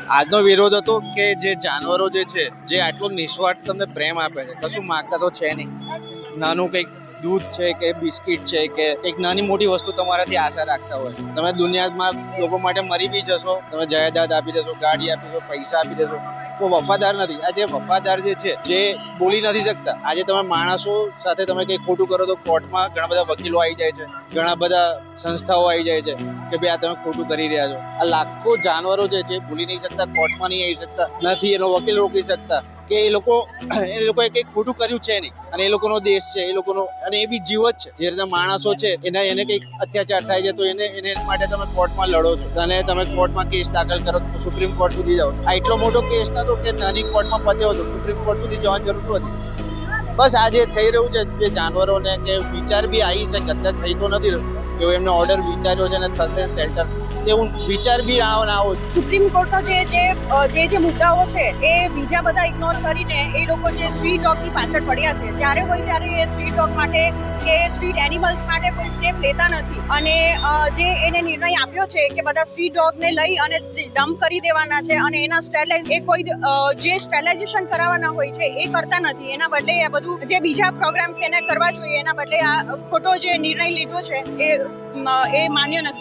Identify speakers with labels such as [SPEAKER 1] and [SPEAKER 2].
[SPEAKER 1] આજનો વિરોધ હતો કે જે જાનવરો જે છે જે આટલો નિસ્વાર્થ તમને પ્રેમ આપે છે, કશું માંગતા તો છે નહીં. નાનું કંઈક દૂધ છે કે બિસ્કિટ છે કે એક નાની મોટી વસ્તુ તમારાથી આશા રાખતા હોય. તમે દુનિયામાં લોકો માટે મરી બી જશો, તમે જાયદાદ આપી દેશો, ગાડી આપી દેશો, પૈસા આપી દેશો, તો વફાદાર નથી. આ જે વફાદાર જે છે જે બોલી નથી શકતા, આજે તમે માણસો સાથે તમે કંઈ ખોટું કરો તો કોર્ટમાં ઘણા બધા વકીલો આવી જાય છે, ઘણા બધા સંસ્થાઓ આવી જાય છે કે ભાઈ આ તમે ખોટું કરી રહ્યા છો. આ લાખો જાનવરો જે છે બોલી નહીં શકતા, કોર્ટમાં નહીં આવી શકતા, નથી એનો વકીલ રોકી શકતા કે એ લોકોએ કંઈક ખોટું કર્યું છે નહીં, અને એ લોકોનો દેશ છે, એ લોકોનો, અને એ બી જીવ જ છે. જે રીતે માણસો છે એને કંઈક અત્યાચાર થાય છે તો એને માટે તમે કોર્ટમાં લડો છો, અને તમે કોર્ટમાં કેસ દાખલ કરો તો સુપ્રીમ કોર્ટ સુધી જાઓ છો. આ એટલો મોટો કેસ નતો કે નાની કોર્ટમાં પત્યો હતો, સુપ્રીમ કોર્ટ સુધી જવાની જરૂર હતી. બસ આ જે થઈ રહ્યું છે જે જાનવરોને કે વિચાર બી આવી છે કે અત્યારે થઈ તો નથી રહ્યું કે એમને ઓર્ડર વિચાર્યો છે ને થશે શેલ્ટર, એવું વિચાર બી આવો.
[SPEAKER 2] સુપ્રીમ કોર્ટનો જે મુદ્દાઓ છે એ બીજા બધા ઇગ્નોર કરીને એ લોકો જે સ્ટ્રીટ ડોગની પાછળ પડ્યા છે. જ્યારે હોય ત્યારે એ સ્ટ્રીટ ડોગ માટે કે સ્ટ્રીટ એનિમલ્સ માટે કોઈ સ્ટેપ લેતા નથી. અને જે એને નિર્ણય આપ્યો છે કે બધા સ્ટ્રીટ ડોગને લઈ અને ડમ્પ કરી દેવાના છે અને એના જે સ્ટેલાઇઝેશન કરાવવાના હોય છે એ કરતા નથી. એના બદલે આ બધું જે બીજા પ્રોગ્રામ્સ એને કરવા જોઈએ, એના બદલે આ ખોટો જે નિર્ણય લીધો છે એ માન્ય નથી.